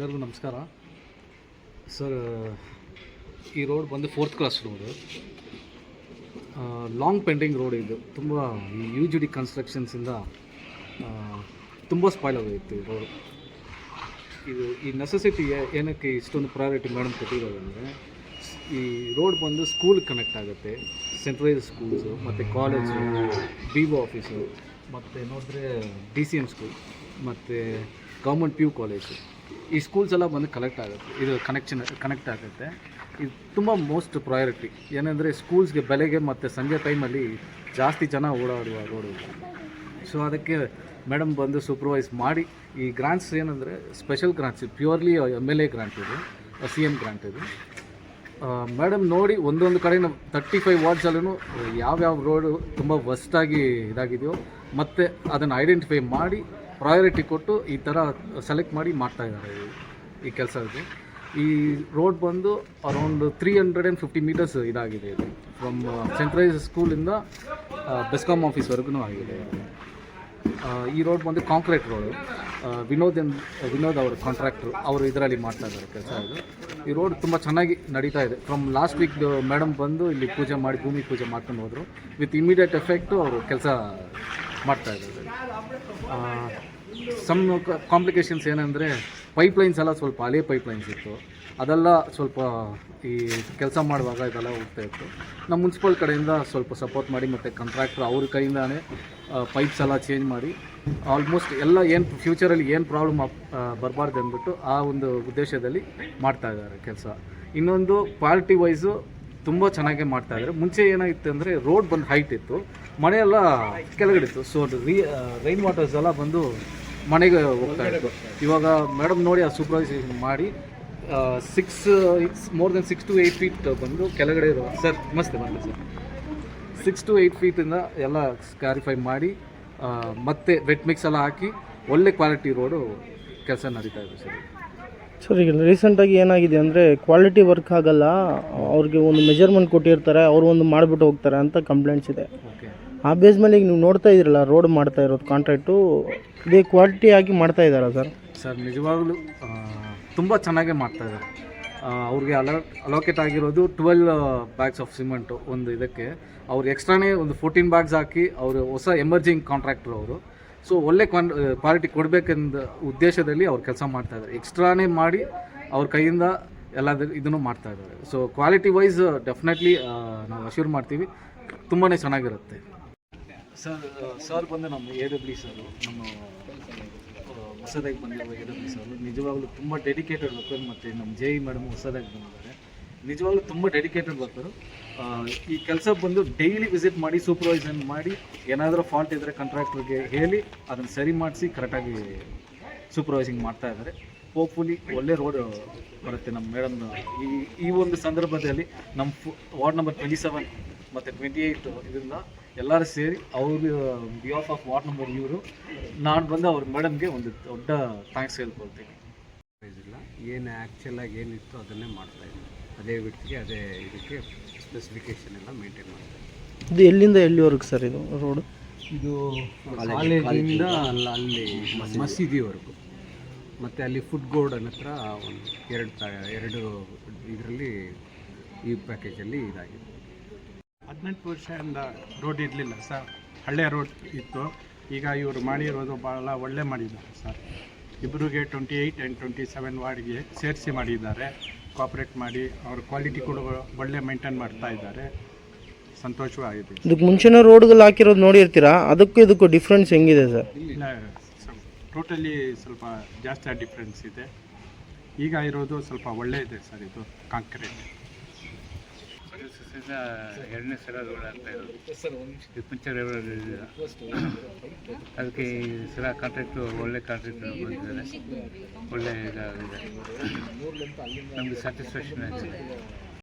ಎಲ್ಲರಿಗೂ ನಮಸ್ಕಾರ ಸರ್. ಈ ರೋಡ್ ಬಂದು 4th class road, long pending road. ಇದು ತುಂಬ ಈ UGD ಕನ್ಸ್ಟ್ರಕ್ಷನ್ಸಿಂದ ತುಂಬ ಸ್ಪಾಯ್ಲ್ ಆಗೋಯಿತ್ತು ಈ ರೋಡ್. ಇದು ಈ ನೆಸೆಸಿಟಿ ಏನಕ್ಕೆ ಇಷ್ಟೊಂದು ಪ್ರಯಾರಿಟಿ ಮೇಡಮ್ ಕೊಟ್ಟಿರೋದಂದರೆ, ಈ ರೋಡ್ ಬಂದು ಸ್ಕೂಲ್ ಕನೆಕ್ಟ್ ಆಗುತ್ತೆ, ಸೆಂಟ್ರಲೈಸ್ ಸ್ಕೂಲ್ಸು ಮತ್ತು ಕಾಲೇಜು, BO ಆಫೀಸು, ಮತ್ತು ನೋಡಿದ್ರೆ DCM ಸ್ಕೂಲ್ ಮತ್ತು ಗೌರ್ಮೆಂಟ್ PU ಕಾಲೇಜು, ಈ ಸ್ಕೂಲ್ಸ್ ಎಲ್ಲ ಬಂದು ಇದು ಕನೆಕ್ಟ್ ಆಗುತ್ತೆ. ಇದು ತುಂಬ ಮೋಸ್ಟ್ ಪ್ರಯಾರಿಟಿ. ಏನಂದರೆ ಸ್ಕೂಲ್ಸ್ಗೆ ಬೆಳಗ್ಗೆ ಮತ್ತು ಸಂಜೆ ಟೈಮಲ್ಲಿ ಜಾಸ್ತಿ ಜನ ಓಡಾಡುವ ರೋಡು. ಸೊ ಅದಕ್ಕೆ ಮೇಡಮ್ ಬಂದು ಸೂಪರ್ವೈಸ್ ಮಾಡಿ, ಈ ಗ್ರಾಂಟ್ಸ್ ಏನಂದರೆ special grants, purely MLA grant ಇದು, CM ಗ್ರಾಂಟ್ ಇದು. ಮೇಡಮ್ ನೋಡಿ ಒಂದೊಂದು ಕಡೆ 35 ವಾರ್ಡ್ಸಲ್ಲೂ ಯಾವ್ಯಾವ ರೋಡು ತುಂಬ ವರ್ಸ್ಟಾಗಿ ಇದಾಗಿದೆಯೋ ಮತ್ತು ಅದನ್ನು ಐಡೆಂಟಿಫೈ ಮಾಡಿ ಪ್ರಯಾರಿಟಿ ಕೊಟ್ಟು ಈ ಥರ ಸೆಲೆಕ್ಟ್ ಮಾಡಿ ಮಾಡ್ತಾಯಿದ್ದಾರೆ ಈ ಕೆಲಸದ್ದು. ಈ ರೋಡ್ ಬಂದು ಅರೌಂಡ್ 350 ಮೀಟರ್ಸ್ ಇದಾಗಿದೆ. ಇದು ಫ್ರಮ್ ಸೆಂಟ್ರಲೈಸ್ ಸ್ಕೂಲಿಂದ ಬೆಸ್ಕಾಮ್ ಆಫೀಸ್ವರೆಗೂ ಆಗಿದೆ. ಈ ರೋಡ್ ಬಂದು ಕಾಂಕ್ರೀಟ್ ರೋಡು. ವಿನೋದ್ ಅವರು ಕಾಂಟ್ರಾಕ್ಟ್ರು, ಅವರು ಇದರಲ್ಲಿ ಮಾಡ್ತಾ ಇದ್ದಾರೆ ಕೆಲಸ. ಈ ರೋಡ್ ತುಂಬ ಚೆನ್ನಾಗಿ ನಡೀತಾ ಇದೆ. ಫ್ರಮ್ ಲಾಸ್ಟ್ ವೀಕ್ ಮೇಡಮ್ ಬಂದು ಇಲ್ಲಿ ಪೂಜೆ ಮಾಡಿ ಭೂಮಿ ಪೂಜೆ ಮಾಡ್ಕೊಂಡು ಹೋದರು. ವಿತ್ ಇಮಿಡಿಯೇಟ್ ಎಫೆಕ್ಟು ಅವರು ಕೆಲಸ ಮಾಡ್ತಾ ಇದ್ದಾರೆ. ಸಮ್ ಕಾಂಪ್ಲಿಕೇಶನ್ಸ್ ಏನಂದರೆ, ಪೈಪ್ಲೈನ್ಸ್ ಎಲ್ಲ ಸ್ವಲ್ಪ ಹಳೆ ಪೈಪ್ಲೈನ್ಸ್ ಇತ್ತು, ಅದೆಲ್ಲ ಸ್ವಲ್ಪ ಈ ಕೆಲಸ ಮಾಡುವಾಗ ಇದೆಲ್ಲ ಹೋಗ್ತಾ ಇತ್ತು. ನಮ್ಮ ಮುನ್ಸಿಪಲ್ ಕಡೆಯಿಂದ ಸ್ವಲ್ಪ ಸಪೋರ್ಟ್ ಮಾಡಿ ಮತ್ತು ಕಾಂಟ್ರಾಕ್ಟ್ರು ಅವ್ರ ಕೈಯಿಂದಾನೇ ಪೈಪ್ಸ್ ಎಲ್ಲ ಚೇಂಜ್ ಮಾಡಿ ಆಲ್ಮೋಸ್ಟ್ ಎಲ್ಲ ಏನು ಫ್ಯೂಚರಲ್ಲಿ ಏನು ಪ್ರಾಬ್ಲಮ್ ಬರಬಾರ್ದು ಅಂದ್ಬಿಟ್ಟು ಆ ಒಂದು ಉದ್ದೇಶದಲ್ಲಿ ಮಾಡ್ತಾಯಿದ್ದಾರೆ ಕೆಲಸ. ಇನ್ನೊಂದು ಕ್ವಾಲಿಟಿ ವೈಸು ತುಂಬ ಚೆನ್ನಾಗೇ ಮಾಡ್ತಾಯಿದ್ದಾರೆ. ಮುಂಚೆ ಏನಾಗಿತ್ತು ಅಂದರೆ, ರೋಡ್ ಬಂದು ಹೈಟ್ ಇತ್ತು, ಮನೆಯೆಲ್ಲ ಕೆಳಗಡೆ ಇತ್ತು. ಸೊ ರೈನ್ ವಾಟರ್ಸ್ ಎಲ್ಲ ಬಂದು ಮನೆಗೆ ಹೋಗ್ತಾ ಇತ್ತು. ಇವಾಗ ಮೇಡಮ್ ನೋಡಿ ಆ ಸೂಪರ್ವೈಸೇಷನ್ ಮಾಡಿ ಮೋರ್ ದೆನ್ 6 to 8 ಫೀಟ್ ಬಂದು ಕೆಳಗಡೆ ಇರೋ ಸರ್ ನಮಸ್ತೆ ಬರಲಿ ಸರ್ 6 to 8 ಫೀಟಿಂದ ಎಲ್ಲ ಕ್ಲಾರಿಫೈ ಮಾಡಿ ಮತ್ತೆ ವೆಟ್ ಮಿಕ್ಸ್ ಎಲ್ಲ ಹಾಕಿ ಒಳ್ಳೆ ಕ್ವಾಲಿಟಿ ರೋಡು ಕೆಲಸ ನಡೀತಾ ಇದೆ ಸರ್. ಸರ್, ಈಗ ರೀಸೆಂಟಾಗಿ ಏನಾಗಿದೆ ಅಂದರೆ, ಕ್ವಾಲಿಟಿ ವರ್ಕ್ ಆಗಲ್ಲ, ಅವ್ರಿಗೆ ಒಂದು ಮೆಜರ್ಮೆಂಟ್ ಕೊಟ್ಟಿರ್ತಾರೆ, ಅವರು ಒಂದು ಮಾಡಿಬಿಟ್ಟು ಹೋಗ್ತಾರೆ ಅಂತ ಕಂಪ್ಲೇಂಟ್ಸ್ ಇದೆ. ಓಕೆ, ಆ ಬೇಸ್ ಮೇಲೆ ಈಗ ನೀವು ನೋಡ್ತಾ ಇದ್ದೀರಲ್ಲ ರೋಡ್ ಮಾಡ್ತಾ ಇರೋದು ಕಾಂಟ್ರಾಕ್ಟು, ಇದೇ ಕ್ವಾಲಿಟಿ ಆಗಿ ಮಾಡ್ತಾ ಇದ್ದಾರಾ ಸರ್? ಸರ್ ನಿಜವಾಗ್ಲೂ ತುಂಬ ಚೆನ್ನಾಗೇ ಮಾಡ್ತಾಯಿದ್ದಾರೆ. ಅವ್ರಿಗೆ ಅಲೋಕೇಟ್ ಆಗಿರೋದು 12 ಬ್ಯಾಗ್ಸ್ ಆಫ್ ಸಿಮೆಂಟು ಒಂದು ಇದಕ್ಕೆ. ಅವ್ರು ಎಕ್ಸ್ಟ್ರಾನೇ ಒಂದು 14 ಬ್ಯಾಗ್ಸ್ ಹಾಕಿ, ಅವರು ಹೊಸ ಎಮರ್ಜಿಂಗ್ ಕಾಂಟ್ರಾಕ್ಟ್ರು ಅವರು. ಸೊ ಒಳ್ಳೆ ಕ್ವಾಲಿಟಿ ಕೊಡಬೇಕೆಂದ ಉದ್ದೇಶದಲ್ಲಿ ಅವ್ರು ಕೆಲಸ ಮಾಡ್ತಾಯಿದ್ದಾರೆ. ಎಕ್ಸ್ಟ್ರಾನೇ ಮಾಡಿ ಅವ್ರ ಕೈಯಿಂದ ಎಲ್ಲ ಇದನ್ನು ಮಾಡ್ತಾಯಿದ್ದಾರೆ. ಸೊ ಕ್ವಾಲಿಟಿ ವೈಸ್ ಡೆಫಿನೆಟ್ಲಿ ನಾವು ಅಶ್ಯೂರ್ ಮಾಡ್ತೀವಿ, ತುಂಬಾ ಚೆನ್ನಾಗಿರುತ್ತೆ. ಸರ್ ಬಂದು ನಮ್ಮ AW ಸರು, ನಮ್ಮ ಹೊಸದಾಗಿ ಬಂದಿರುವ AW ಸರು ನಿಜವಾಗ್ಲೂ ತುಂಬ ಡೆಡಿಕೇಟೆಡ್ ವರ್ಕರ್. ಮತ್ತು ನಮ್ಮ JE ಮೇಡಮ್ ಹೊಸದಾಗಿ ಬಂದಿದ್ದಾರೆ, ನಿಜವಾಗ್ಲೂ ತುಂಬ ಡೆಡಿಕೇಟೆಡ್ ವರ್ಕರು. ಈ ಕೆಲಸ ಬಂದು ಡೈಲಿ ವಿಸಿಟ್ ಮಾಡಿ ಸೂಪರ್ವೈಸನ್ ಮಾಡಿ, ಏನಾದರೂ ಫಾಲ್ಟ್ ಇದ್ದರೆ ಕಾಂಟ್ರಾಕ್ಟ್ರಿಗೆ ಹೇಳಿ ಅದನ್ನು ಸರಿ ಮಾಡಿಸಿ ಕರೆಕ್ಟಾಗಿ ಸೂಪರ್ವೈಸಿಂಗ್ ಮಾಡ್ತಾ ಇದ್ದಾರೆ. ಹೋಪ್ಫುಲಿ ಒಳ್ಳೆ ರೋಡ್ ಬರುತ್ತೆ ನಮ್ಮ ಮೇಡಮ್. ಈ ಒಂದು ಸಂದರ್ಭದಲ್ಲಿ ನಮ್ಮ ವಾರ್ಡ್ ನಂಬರ್ 27 ಮತ್ತು 28 ಇದರಿಂದ ಎಲ್ಲರೂ ಸೇರಿ ಅವರು ಬಿಹಾಫ್ ಆಫ್ ವಾರ್ಡ್ ನಂಬರ್ ಇವರು ನಾನು ಬಂದು ಅವ್ರ ಮೇಡಮ್ಗೆ ಒಂದು ದೊಡ್ಡ ಥ್ಯಾಂಕ್ಸ್ ಹೇಳ್ಕೊಳ್ತೀನಿ. ಇಲ್ಲ, ಏನು ಆ್ಯಕ್ಚುಲಾಗಿ ಏನಿತ್ತು ಅದನ್ನೇ ಮಾಡ್ತಾಯಿದ್ವಿ. ಅದೇ ವಿಡ್ತ್ಗೆ ಅದೇ ಇದಕ್ಕೆ ಸ್ಪೆಸಿಫಿಕೇಷನ್ ಎಲ್ಲ ಮೇಂಟೈನ್ ಮಾಡ್ತಾಯಿದ್ವಿ. ಇದು ಎಲ್ಲಿಂದ ಎಲ್ಲಿವರೆಗೆ ಸರ್ ಇದು ರೋಡು? ಇದು ಕಾಲೇಜಿಂದ ಅಲ್ಲಿ ಮಸೀದಿವರೆಗೂ, ಮತ್ತು ಅಲ್ಲಿ ಫುಡ್ ಗೋರ್ಡನ್ ಹತ್ರ ಒಂದು ಎರಡು ಇದರಲ್ಲಿ ಈ ಪ್ಯಾಕೇಜಲ್ಲಿ ಇದಾಗಿದೆ. 18 ವರ್ಷದಿಂದ ರೋಡ್ ಇರಲಿಲ್ಲ ಸರ್, ಹಳೆಯ ರೋಡ್ ಇತ್ತು. ಈಗ ಇವರು ಮಾಡಿರೋದು ಭಾಳ ಒಳ್ಳೆ ಮಾಡಿದ್ದಾರೆ ಸರ್. ಇಬ್ಬರಿಗೆ 28 and 27 ವಾರ್ಡ್ಗೆ ಸೇರಿಸಿ ಮಾಡಿದ್ದಾರೆ. ಕೋಆಪ್ರೇಟ್ ಮಾಡಿ ಅವ್ರ ಕ್ವಾಲಿಟಿ ಕೂಡ ಒಳ್ಳೆ ಮೇಂಟೈನ್ ಮಾಡ್ತಾ ಇದ್ದಾರೆ. ಸಂತೋಷವಾಗಿದೆ. ಇದಕ್ಕೆ ಮುಂಚೆನೇ ರೋಡ್ಗಳು ಹಾಕಿರೋದು ನೋಡಿರ್ತೀರಾ, ಇದಕ್ಕೂ ಡಿಫ್ರೆನ್ಸ್ ಹೆಂಗಿದೆ ಸರ್? ಇಲ್ಲ, ಟೋಟಲಿ ಸ್ವಲ್ಪ ಜಾಸ್ತಿ ಡಿಫ್ರೆನ್ಸ್ ಇದೆ. ಈಗ ಇರೋದು ಸ್ವಲ್ಪ ಒಳ್ಳೆ ಇದೆ ಸರ್. ಇದು ಕಾಂಕ್ರೀಟ್ ಎರಡನೇ ಸಲ ರೋಡ್ ಆಗ್ತಾ ಇರೋದು. ಮುಂಚೆ ರೋಡ್ ಅದಕ್ಕೆ ಈ ಸಲ ಕಾಂಟ್ರಾಕ್ಟ್ರು ಒಳ್ಳೆ ಕಾಂಟ್ರಾಕ್ಟ್ರು ಬಂದಿದ್ದಾರೆ. ಒಳ್ಳೆ ಇದಾಗಿದೆ, ನಮಗೆ ಸ್ಯಾಟಿಸ್ಫ್ಯಾಕ್ಷನ್ ಆಗಿದೆ.